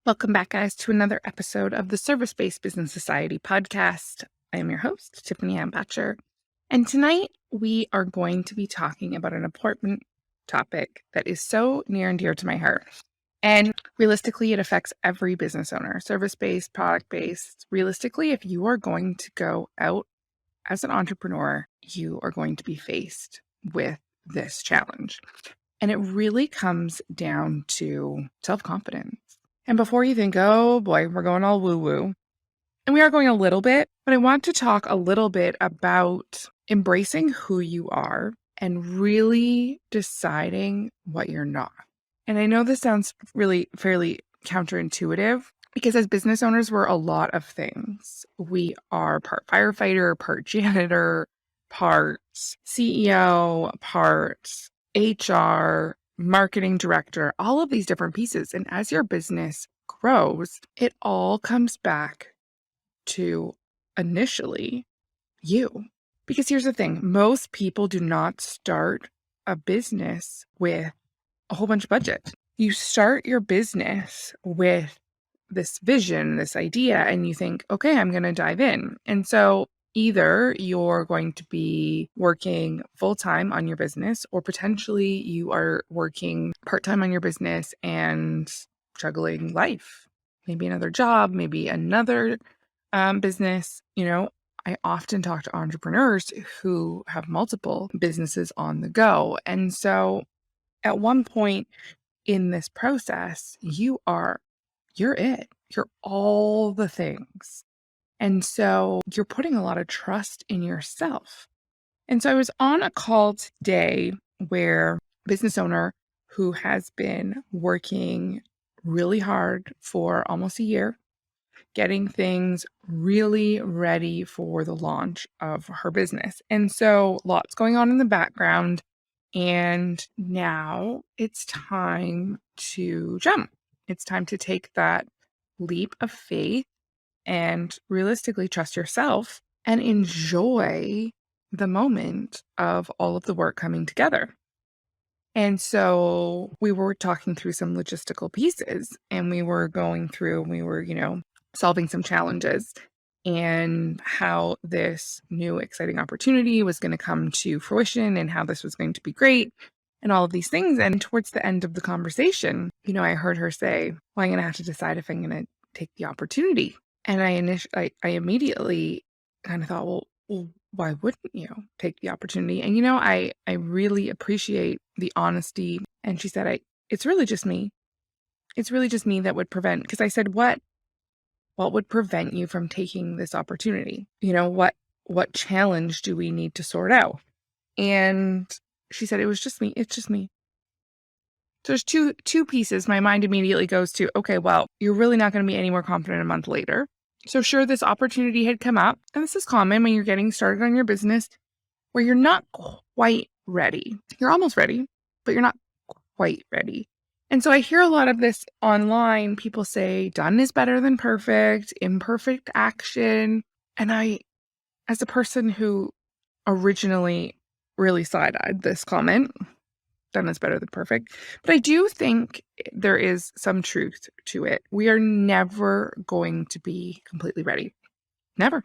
Welcome back, guys, to another episode of the Service-Based Business Society podcast. I am your host, Tiffany-Ann Bottcher, and tonight we are going to be talking about an important topic that is so near and dear to my heart. And realistically, it affects every business owner, service-based, product-based. Realistically, if you are going to go out as an entrepreneur, you are going to be faced with this challenge. And it really comes down to self-confidence. And before you think, oh boy, we're going all woo-woo, and we are going a little bit, but I want to talk a little bit about embracing who you are and really deciding what you're not. And I know this sounds really fairly counterintuitive because as business owners, we're a lot of things. We are part firefighter, part janitor, part CEO, part HR, marketing director, all of these different pieces. And as your business grows, it all comes back to initially you. Because here's the thing, most people do not start a business with a whole bunch of budget. You start your business with this vision, this idea, and you think, okay, I'm going to dive in. And so either you're going to be working full-time on your business, or potentially you are working part-time on your business and juggling life, maybe another job, maybe another business. I often talk to entrepreneurs who have multiple businesses on the go. And so at one point in this process, you're it. You're all the things. And so you're putting a lot of trust in yourself. And so I was on a call today where a business owner who has been working really hard for almost a year, getting things really ready for the launch of her business. And so lots going on in the background. And now it's time to jump. It's time to take that leap of faith and realistically trust yourself and enjoy the moment of all of the work coming together. And so we were talking through some logistical pieces, and we were solving some challenges and how this new exciting opportunity was going to come to fruition and how this was going to be great and all of these things. And towards the end of the conversation, I heard her say, well, I'm going to have to decide if I'm going to take the opportunity. And I immediately kind of thought, well, why wouldn't you take the opportunity? And, I really appreciate the honesty. And she said, it's really just me. It's really just me that would prevent, because I said, what would prevent you from taking this opportunity? What challenge do we need to sort out? And she said, it was just me. It's just me. So there's two pieces. My mind immediately goes to, okay, well, you're really not going to be any more confident a month later. So sure, this opportunity had come up, and this is common when you're getting started on your business, where you're not quite ready. You're almost ready, but you're not quite ready. And so I hear a lot of this online. People say done is better than perfect, imperfect action. And I, as a person who originally really side-eyed this comment, done is better than perfect, but I do think there is some truth to it. We are never going to be completely ready. Never.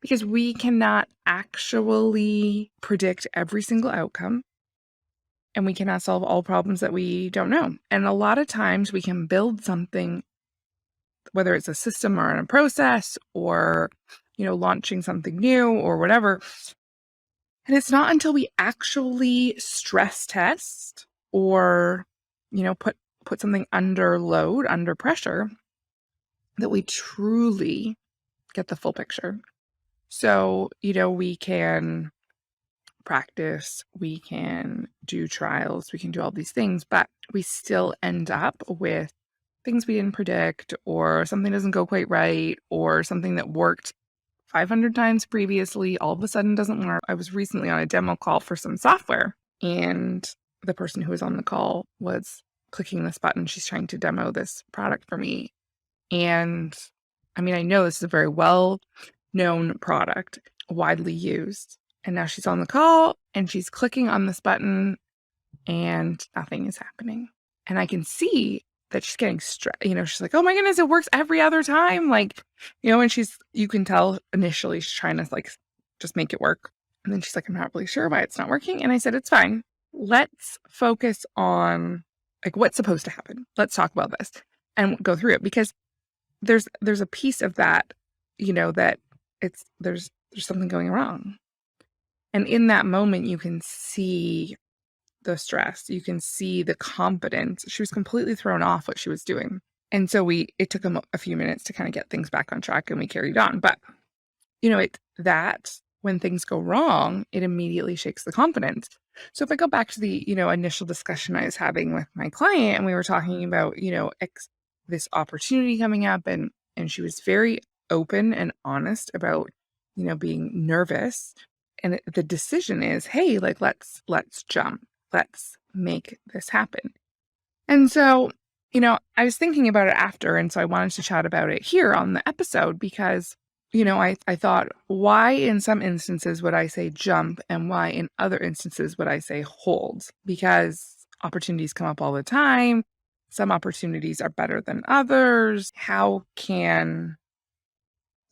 Because we cannot actually predict every single outcome. And we cannot solve all problems that we don't know. And a lot of times we can build something, whether it's a system or a process or, launching something new or whatever. And it's not until we actually stress test or, put something under load, under pressure, that we truly get the full picture. So, we can practice, we can do trials, we can do all these things, but we still end up with things we didn't predict, or something doesn't go quite right, or something that worked 500 times previously all of a sudden doesn't work. I was recently on a demo call for some software, and the person who was on the call was clicking this button. She's trying to demo this product for me. And I know this is a very well-known product, widely used. And now she's on the call and she's clicking on this button and nothing is happening. And I can see that she's getting stressed. She's like, oh my goodness, it works every other time. Like, and you can tell initially she's trying to like just make it work. And then she's like, I'm not really sure why it's not working. And I said, it's fine. Let's focus on like what's supposed to happen. Let's talk about this and go through it, because there's a piece of that, that there's something going wrong. And in that moment, you can see the stress. You can see the confidence. She was completely thrown off what she was doing. And so it took a few minutes to kind of get things back on track, and we carried on. But, when things go wrong, it immediately shakes the confidence. So if I go back to the, initial discussion I was having with my client, and we were talking about, this opportunity coming up, and she was very open and honest about, being nervous. And the decision is, hey, like, let's jump. Let's make this happen. And so, I was thinking about it after, and so I wanted to chat about it here on the episode because, I thought, why in some instances would I say jump and why in other instances would I say hold? Because opportunities come up all the time. Some opportunities are better than others. How can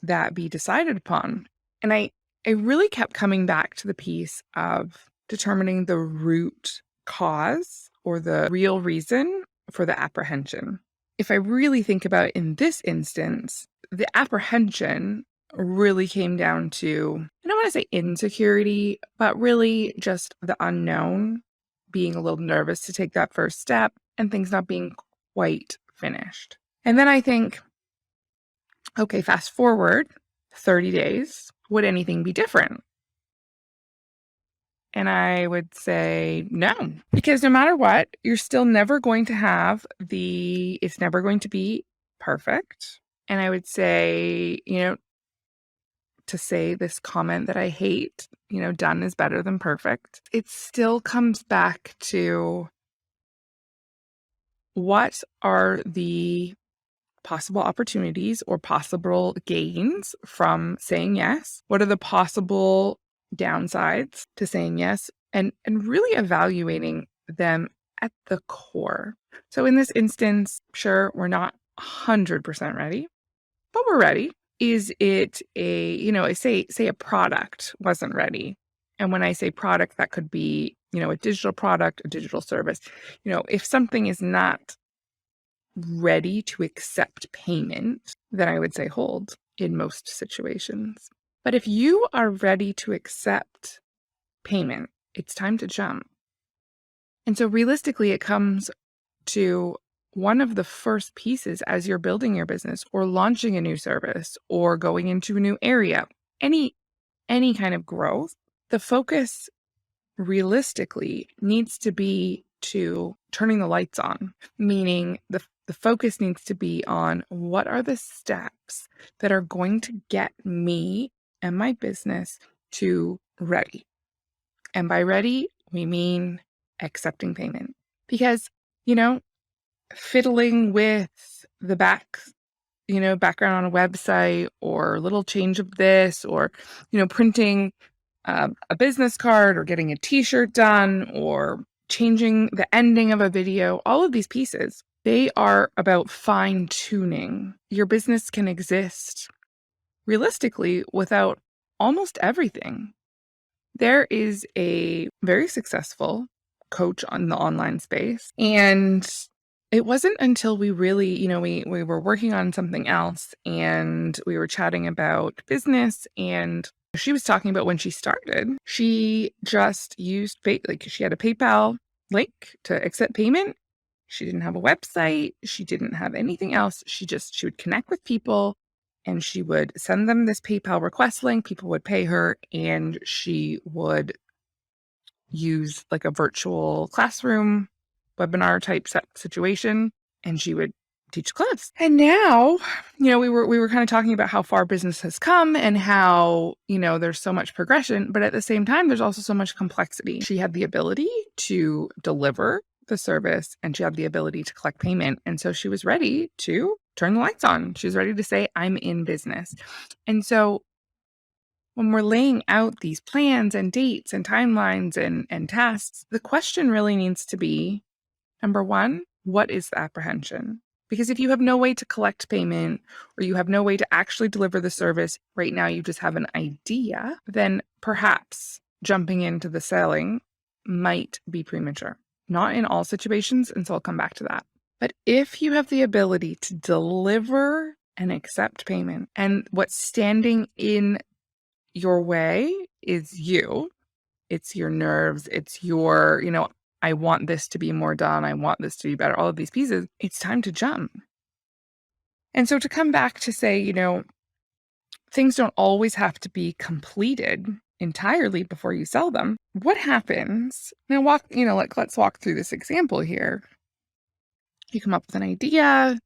that be decided upon? And I really kept coming back to the piece of determining the root cause or the real reason for the apprehension. If I really think about it in this instance, the apprehension really came down to, I don't want to say insecurity, but really just the unknown, being a little nervous to take that first step and things not being quite finished. And then I think, okay, fast forward 30 days, would anything be different? And I would say no, because no matter what, you're still never going to have it's never going to be perfect. And I would say, to say this comment that I hate, done is better than perfect. It still comes back to what are the possible opportunities or possible gains from saying yes? What are the possible downsides to saying yes? And really evaluating them at the core. So in this instance, sure, we're not 100% ready, but we're ready. Is it say a product wasn't ready? And when I say product, that could be, a digital product, a digital service. If something is not ready to accept payment, then I would say hold in most situations. But if you are ready to accept payment, it's time to jump. And so realistically, it comes to one of the first pieces as you're building your business or launching a new service or going into a new area, any kind of growth, the focus realistically needs to be to turning the lights on, meaning the focus needs to be on what are the steps that are going to get me and my business to ready. And by ready, we mean accepting payment. Because, fiddling with the background on a website or a little change of this or, printing a business card or getting a t-shirt done or changing the ending of a video, all of these pieces, they are about fine-tuning. Your business can exist realistically without almost everything. There is a very successful coach on the online space, and it wasn't until we really, we were working on something else and we were chatting about business, and she was talking about when she started, she just used, she had a PayPal link to accept payment. She didn't have a website. She didn't have anything else. She would connect with people and she would send them this PayPal request link. People would pay her and she would use like a virtual classroom webinar type situation, and she would teach class. And now, we were kind of talking about how far business has come and how, there's so much progression, but at the same time, there's also so much complexity. She had the ability to deliver the service and she had the ability to collect payment. And so she was ready to turn the lights on. She was ready to say, I'm in business. And so when we're laying out these plans and dates and timelines and tasks, the question really needs to be, number one, what is the apprehension? Because if you have no way to collect payment or you have no way to actually deliver the service, right now you just have an idea, then perhaps jumping into the selling might be premature. Not in all situations, and so I'll come back to that. But if you have the ability to deliver and accept payment, and what's standing in your way is you, it's your nerves, it's your, I want this to be more done, I want this to be better, all of these pieces, it's time to jump. And so to come back to say, things don't always have to be completed entirely before you sell them. What happens? Now let's walk through this example here. You come up with an idea,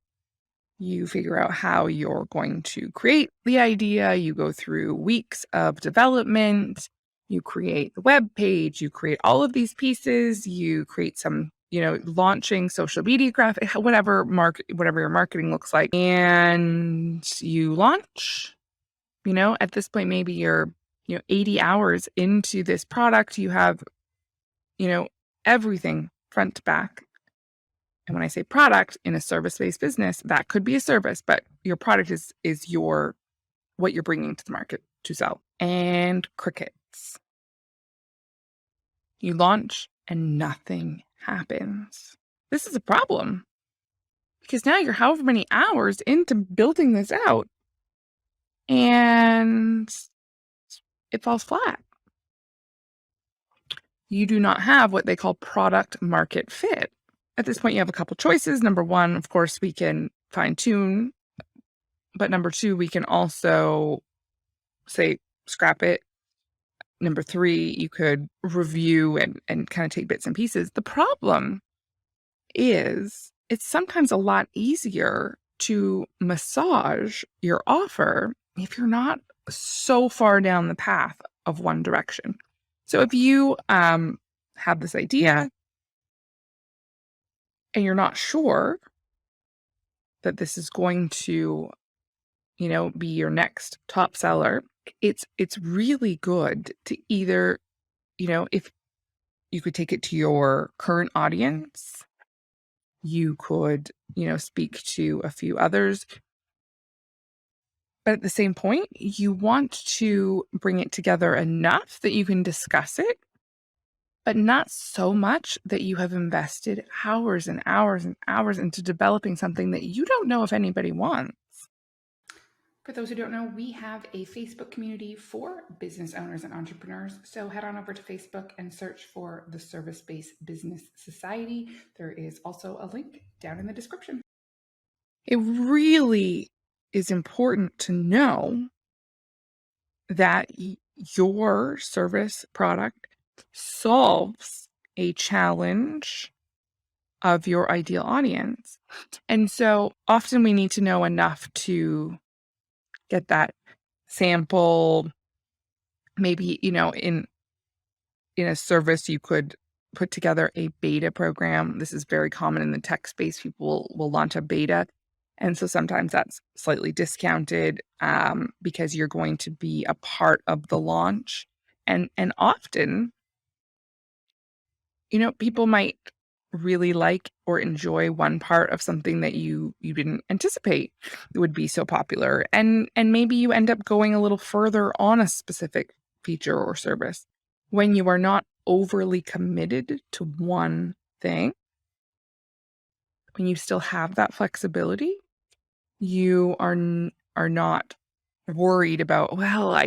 you figure out how you're going to create the idea, you go through weeks of development, you create the web page, you create all of these pieces, you create some, launching social media graphic, whatever your marketing looks like, and you launch. At this point, maybe you're, 80 hours into this product, you have, everything front to back. And when I say product in a service-based business, that could be a service, but your product is what you're bringing to the market to sell. And crickets. You launch and nothing happens. This is a problem because now you're however many hours into building this out and it falls flat. You do not have what they call product market fit. At this point, you have a couple choices. Number one, of course, we can fine tune, but number two, we can also say scrap it. Number three, you could review and kind of take bits and pieces. The problem is it's sometimes a lot easier to massage your offer if you're not so far down the path of one direction. So if you have this idea and you're not sure that this is going to, be your next top seller, it's really good to either, if you could take it to your current audience, you could, speak to a few others. But at the same point, you want to bring it together enough that you can discuss it, but not so much that you have invested hours and hours and hours into developing something that you don't know if anybody wants. For those who don't know, we have a Facebook community for business owners and entrepreneurs. So head on over to Facebook and search for the Service-Based Business Society. There is also a link down in the description. It really is important to know that your service product solves a challenge of your ideal audience. And so often we need to know enough to get that sample. Maybe, in a service, you could put together a beta program. This is very common in the tech space. People will launch a beta. And so sometimes that's slightly discounted because you're going to be a part of the launch. And often, people might really like or enjoy one part of something that you didn't anticipate would be so popular. And maybe you end up going a little further on a specific feature or service. When you are not overly committed to one thing, when you still have that flexibility, you are not worried about, well,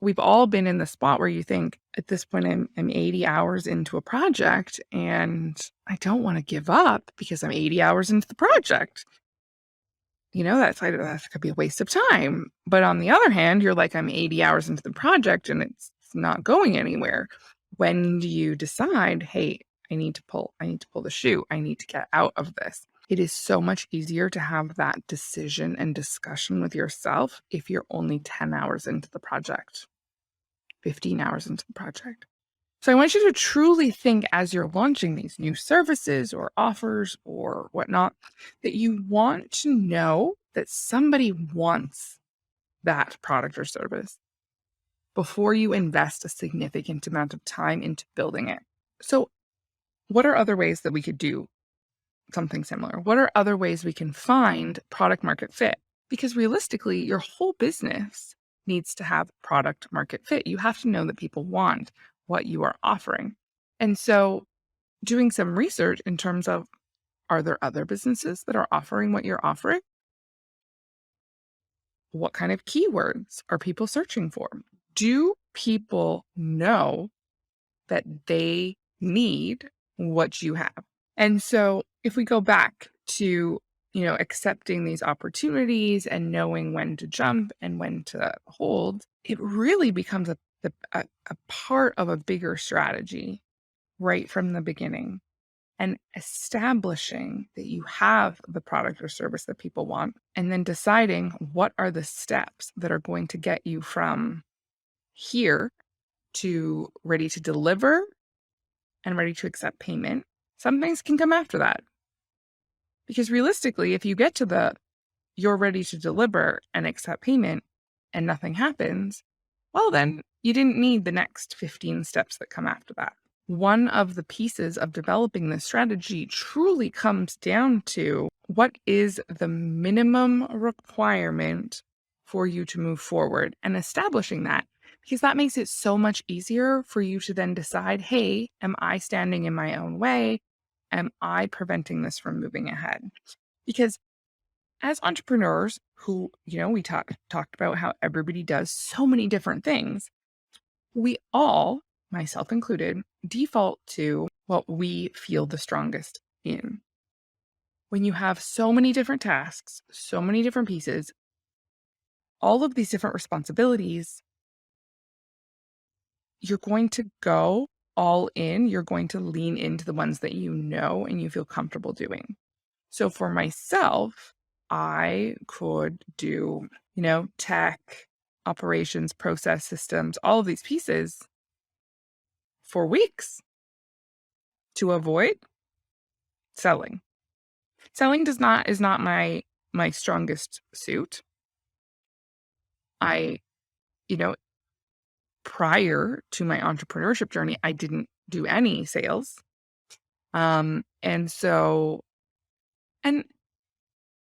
we've all been in the spot where you think at this point I'm 80 hours into a project and I don't want to give up because I'm 80 hours into the project. That could be a waste of time. But on the other hand, you're like, I'm 80 hours into the project and it's not going anywhere. When do you decide, hey, I need to pull the shoe. I need to get out of this. It is so much easier to have that decision and discussion with yourself if you're only 10 hours into the project, 15 hours into the project. So I want you to truly think as you're launching these new services or offers or whatnot, that you want to know that somebody wants that product or service before you invest a significant amount of time into building it. So what are other ways that we could do something similar? What are other ways we can find product market fit? Because realistically, your whole business needs to have product market fit. You have to know that people want what you are offering. And so doing some research in terms of, are there other businesses that are offering what you're offering? What kind of keywords are people searching for? Do people know that they need what you have? And so if we go back to, accepting these opportunities and knowing when to jump and when to hold, it really becomes a part of a bigger strategy right from the beginning, and establishing that you have the product or service that people want, and then deciding what are the steps that are going to get you from here to ready to deliver and ready to accept payment. Some things can come after that. Because realistically, if you get to you're ready to deliver and accept payment and nothing happens, well, then you didn't need the next 15 steps that come after that. One of the pieces of developing this strategy truly comes down to what is the minimum requirement for you to move forward, and establishing that, because that makes it so much easier for you to then decide, hey, am I standing in my own way? Am I preventing this from moving ahead? Because as entrepreneurs who, we talked about how everybody does so many different things, we all, myself included, default to what we feel the strongest in. When you have so many different tasks, so many different pieces, all of these different responsibilities, you're going to go all in. You're going to lean into the ones that you know and you feel comfortable doing. So for myself, I could do, tech, operations, process systems, all of these pieces for weeks to avoid selling. Selling is not my strongest suit. I, prior to my entrepreneurship journey, I didn't do any sales. And so, and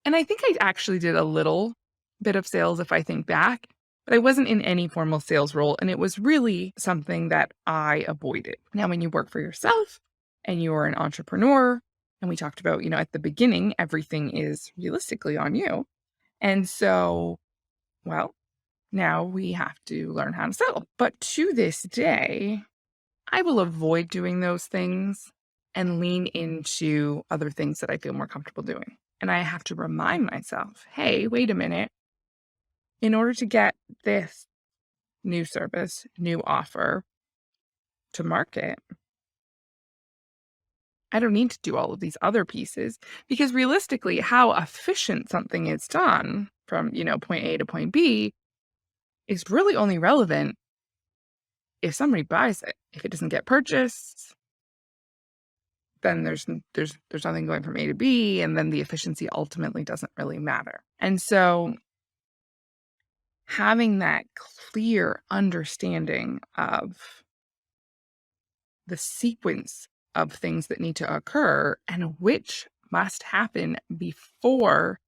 I think I actually did a little bit of sales if I think back, but I wasn't in any formal sales role. And it was really something that I avoided. Now, when you work for yourself and you're an entrepreneur, and we talked about, at the beginning, everything is realistically on you. And so, well, now we have to learn how to sell. But to this day, I will avoid doing those things and lean into other things that I feel more comfortable doing. And I have to remind myself, hey, wait a minute. In order to get this new service, new offer to market, I don't need to do all of these other pieces, because realistically, how efficient something is done from, point A to point B is really only relevant if somebody buys it. If it doesn't get purchased, then there's nothing going from A to B, and then the efficiency ultimately doesn't really matter. And so having that clear understanding of the sequence of things that need to occur and which must happen before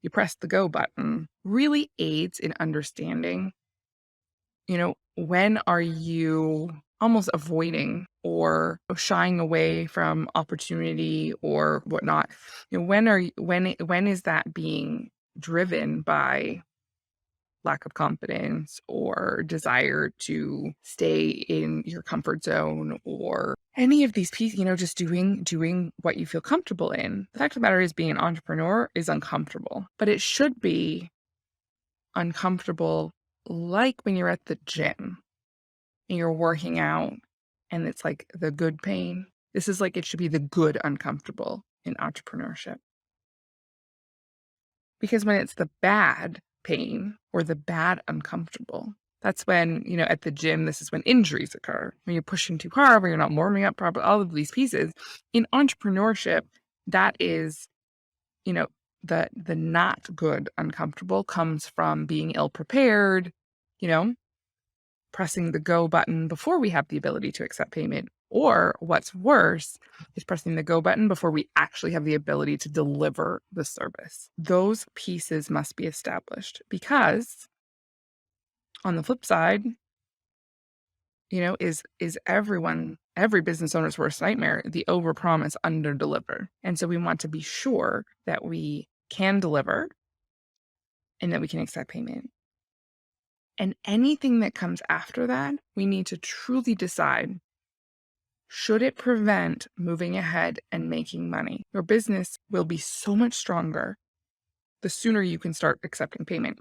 you press the go button really aids in understanding, when are you almost avoiding or shying away from opportunity or whatnot? When is that being driven by lack of confidence or desire to stay in your comfort zone, or any of these pieces, just doing what you feel comfortable in? The fact of the matter is, being an entrepreneur is uncomfortable, but it should be uncomfortable like when you're at the gym and you're working out and it's like the good pain. This is like, it should be the good uncomfortable in entrepreneurship. Because when it's the bad pain or the bad uncomfortable, that's when, at the gym, this is when injuries occur. When you're pushing too hard, when you're not warming up properly, all of these pieces. In entrepreneurship, that is, the not good uncomfortable comes from being ill prepared, pressing the go button before we have the ability to accept payment, Or what's worse is pressing the go button before we actually have the ability to deliver the service. Those pieces must be established because on the flip side, is every business owner's worst nightmare, the overpromise, underdeliver. And so we want to be sure that we can deliver and that we can accept payment. And anything that comes after that, we need to truly decide, should it prevent moving ahead and making money? Your business will be so much stronger the sooner you can start accepting payment.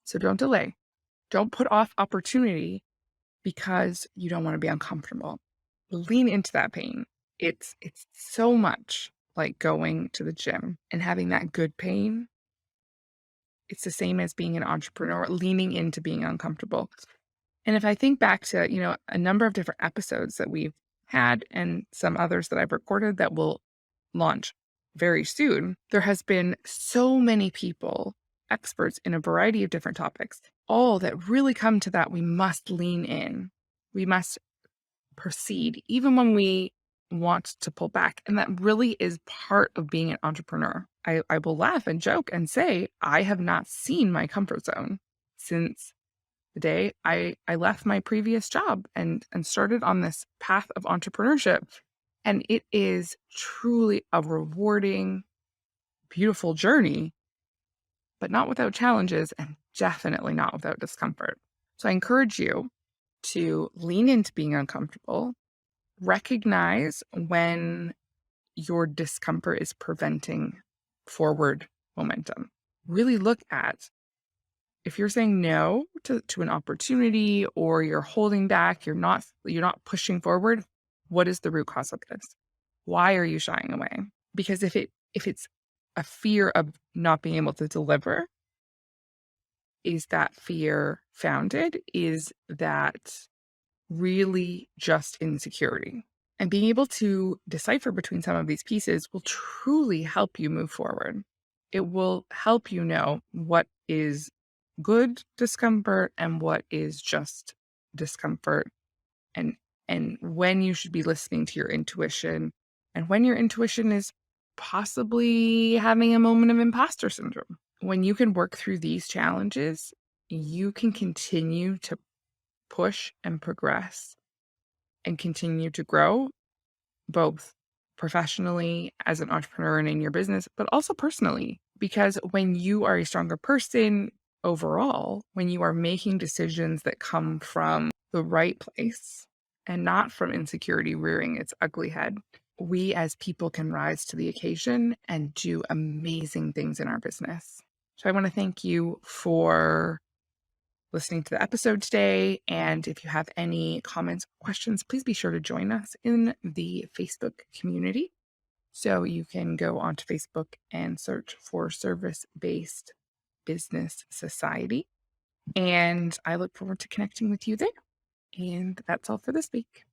So don't delay. Don't put off opportunity because you don't want to be uncomfortable. Lean into that pain. It's so much like going to the gym and having that good pain. It's the same as being an entrepreneur, leaning into being uncomfortable. And if I think back to, a number of different episodes that we've had and some others that I've recorded that will launch very soon, there has been so many people, experts in a variety of different topics, all that really come to that we must lean in. We must proceed, even when we want to pull back. And that really is part of being an entrepreneur. I will laugh and joke and say, I have not seen my comfort zone since the day I left my previous job and started on this path of entrepreneurship. And it is truly a rewarding, beautiful journey, but not without challenges and definitely not without discomfort. So I encourage you to lean into being uncomfortable, recognize when your discomfort is preventing forward momentum. Really look at, if you're saying no to an opportunity or you're holding back, you're not pushing forward, what is the root cause of this? Why are you shying away? Because if it's a fear of not being able to deliver, is that fear founded? Is that really just insecurity? And being able to decipher between some of these pieces will truly help you move forward. It will help you know what is good discomfort and what is just discomfort, and when you should be listening to your intuition and when your intuition is possibly having a moment of imposter syndrome. When you can work through these challenges, you can continue to push and progress and continue to grow, both professionally as an entrepreneur and in your business, but also personally. Because when you are a stronger person overall, when you are making decisions that come from the right place and not from insecurity rearing its ugly head, we as people can rise to the occasion and do amazing things in our business. So I want to thank you for listening to the episode today. And if you have any comments or questions, please be sure to join us in the Facebook community. So you can go onto Facebook and search for Service-Based Business Society. And I look forward to connecting with you there. And that's all for this week.